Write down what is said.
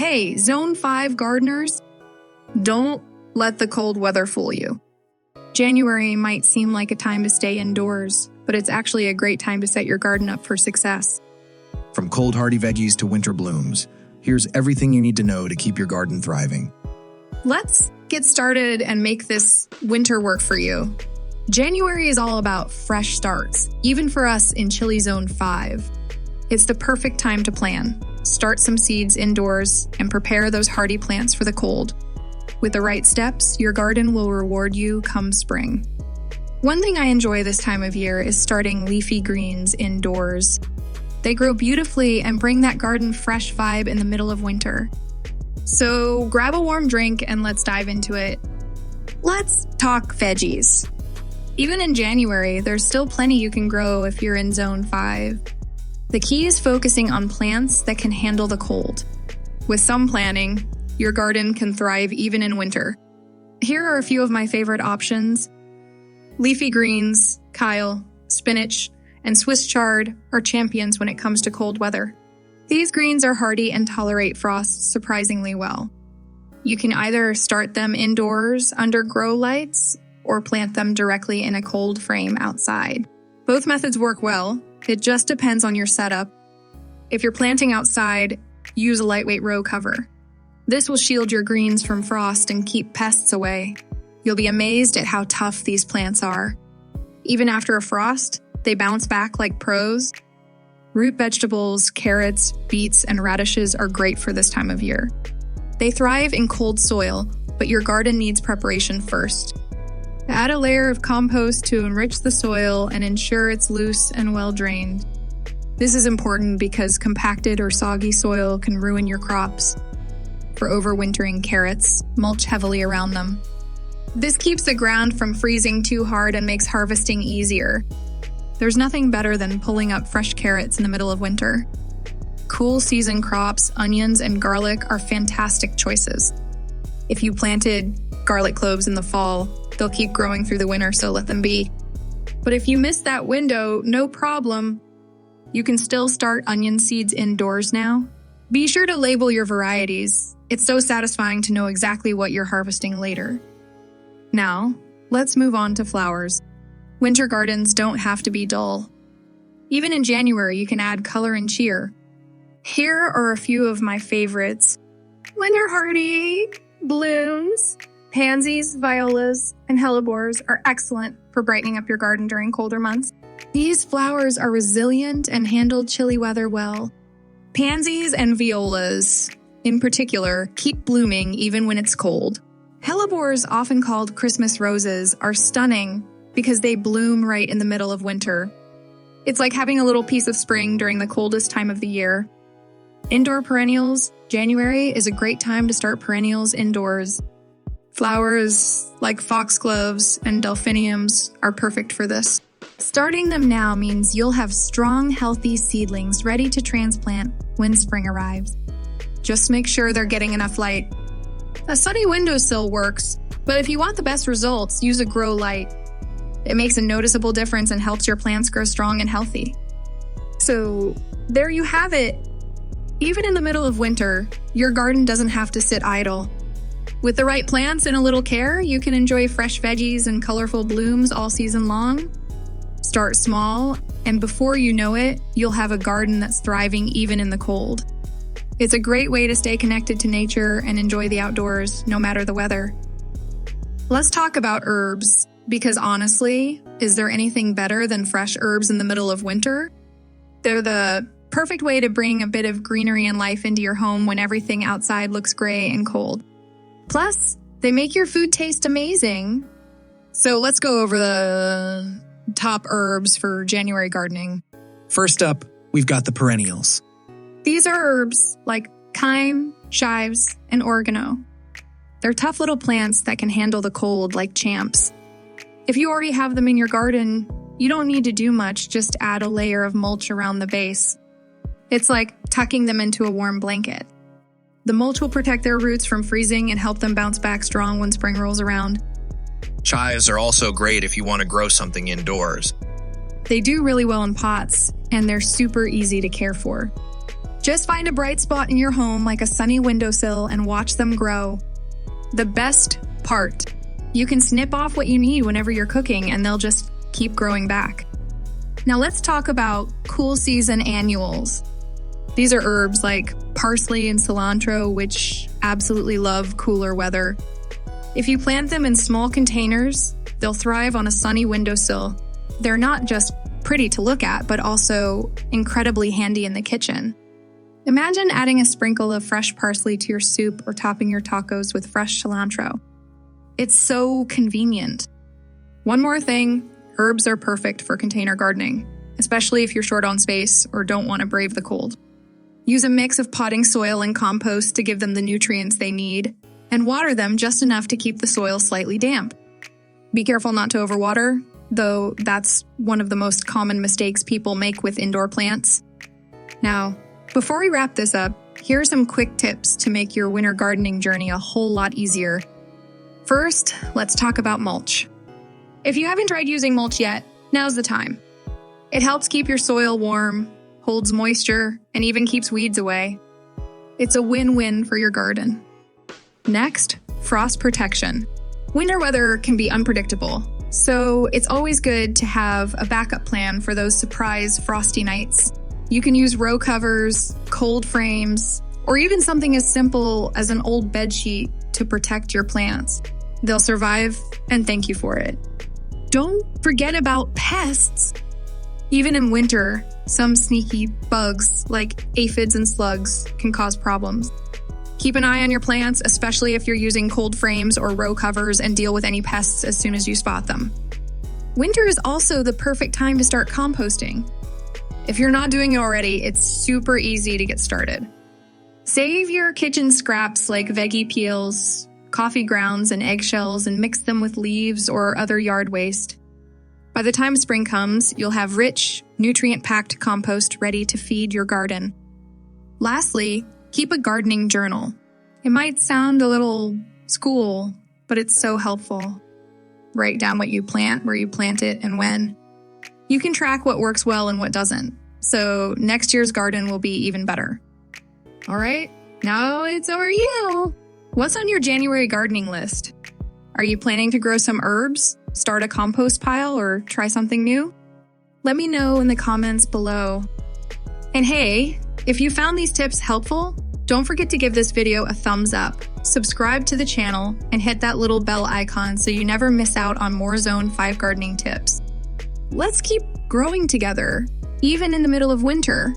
Hey, Zone 5 gardeners, don't let the cold weather fool you. January might seem like a time to stay indoors, but it's actually a great time to set your garden up for success. From cold hardy veggies to winter blooms, here's everything you need to know to keep your garden thriving. Let's get started and make this winter work for you. January is all about fresh starts, even for us in chilly Zone 5. It's the perfect time to plan. Start some seeds indoors and prepare those hardy plants for the cold. With the right steps, your garden will reward you come spring. One thing I enjoy this time of year is starting leafy greens indoors. They grow beautifully and bring that garden fresh vibe in the middle of winter. So grab a warm drink and let's dive into it. Let's talk veggies. Even in January, there's still plenty you can grow if you're in Zone 5. The key is focusing on plants that can handle the cold. With some planning, your garden can thrive even in winter. Here are a few of my favorite options. Leafy greens, kale, spinach, and Swiss chard are champions when it comes to cold weather. These greens are hardy and tolerate frost surprisingly well. You can either start them indoors under grow lights or plant them directly in a cold frame outside. Both methods work well. It just depends on your setup. If you're planting outside, use a lightweight row cover. This will shield your greens from frost and keep pests away. You'll be amazed at how tough these plants are. Even after a frost, they bounce back like pros. Root vegetables, carrots, beets, and radishes are great for this time of year. They thrive in cold soil, but your garden needs preparation first. Add a layer of compost to enrich the soil and ensure it's loose and well drained. This is important because compacted or soggy soil can ruin your crops. For overwintering carrots, mulch heavily around them. This keeps the ground from freezing too hard and makes harvesting easier. There's nothing better than pulling up fresh carrots in the middle of winter. Cool season crops, onions, and garlic are fantastic choices. If you planted garlic cloves in the fall, they'll keep growing through the winter, so let them be. But if you miss that window, no problem. You can still start onion seeds indoors now. Be sure to label your varieties. It's so satisfying to know exactly what you're harvesting later. Now, let's move on to flowers. Winter gardens don't have to be dull. Even in January, you can add color and cheer. Here are a few of my favorites. Winter hardy blooms. Pansies, violas, and hellebores are excellent for brightening up your garden during colder months. These flowers are resilient and handle chilly weather well. Pansies and violas, in particular, keep blooming even when it's cold. Hellebores, often called Christmas roses, are stunning because they bloom right in the middle of winter. It's like having a little piece of spring during the coldest time of the year. Indoor perennials, January is a great time to start perennials indoors. Flowers like foxgloves and delphiniums are perfect for this. Starting them now means you'll have strong, healthy seedlings ready to transplant when spring arrives. Just make sure they're getting enough light. A sunny windowsill works, but if you want the best results, use a grow light. It makes a noticeable difference and helps your plants grow strong and healthy. So, there you have it. Even in the middle of winter, your garden doesn't have to sit idle. With the right plants and a little care, you can enjoy fresh veggies and colorful blooms all season long. Start small, and before you know it, you'll have a garden that's thriving even in the cold. It's a great way to stay connected to nature and enjoy the outdoors, no matter the weather. Let's talk about herbs, because honestly, is there anything better than fresh herbs in the middle of winter? They're the perfect way to bring a bit of greenery and life into your home when everything outside looks gray and cold. Plus, they make your food taste amazing. So let's go over the top herbs for January gardening. First up, we've got the perennials. These are herbs like thyme, chives, and oregano. They're tough little plants that can handle the cold like champs. If you already have them in your garden, you don't need to do much, just add a layer of mulch around the base. It's like tucking them into a warm blanket. The mulch will protect their roots from freezing and help them bounce back strong when spring rolls around. Chives are also great if you want to grow something indoors. They do really well in pots, and they're super easy to care for. Just find a bright spot in your home like a sunny windowsill and watch them grow. The best part, you can snip off what you need whenever you're cooking and they'll just keep growing back. Now let's talk about cool season annuals. These are herbs like parsley and cilantro, which absolutely love cooler weather. If you plant them in small containers, they'll thrive on a sunny windowsill. They're not just pretty to look at, but also incredibly handy in the kitchen. Imagine adding a sprinkle of fresh parsley to your soup or topping your tacos with fresh cilantro. It's so convenient. One more thing, herbs are perfect for container gardening, especially if you're short on space or don't want to brave the cold. Use a mix of potting soil and compost to give them the nutrients they need, and water them just enough to keep the soil slightly damp. Be careful not to overwater, though that's one of the most common mistakes people make with indoor plants. Now, before we wrap this up, here are some quick tips to make your winter gardening journey a whole lot easier. First, let's talk about mulch. If you haven't tried using mulch yet, now's the time. It helps keep your soil warm, holds moisture, and even keeps weeds away. It's a win-win for your garden. Next, frost protection. Winter weather can be unpredictable, so it's always good to have a backup plan for those surprise frosty nights. You can use row covers, cold frames, or even something as simple as an old bedsheet to protect your plants. They'll survive and thank you for it. Don't forget about pests. Even in winter, some sneaky bugs like aphids and slugs can cause problems. Keep an eye on your plants, especially if you're using cold frames or row covers, and deal with any pests as soon as you spot them. Winter is also the perfect time to start composting. If you're not doing it already, it's super easy to get started. Save your kitchen scraps like veggie peels, coffee grounds, and eggshells and mix them with leaves or other yard waste. By the time spring comes, you'll have rich, nutrient-packed compost ready to feed your garden. Lastly, keep a gardening journal. It might sound a little school, but it's so helpful. Write down what you plant, where you plant it, and when. You can track what works well and what doesn't, so next year's garden will be even better. All right, now it's over to you. What's on your January gardening list? Are you planning to grow some herbs, start a compost pile, or try something new? Let me know in the comments below. And hey, if you found these tips helpful, don't forget to give this video a thumbs up, subscribe to the channel, and hit that little bell icon so you never miss out on more Zone 5 gardening tips. Let's keep growing together, even in the middle of winter.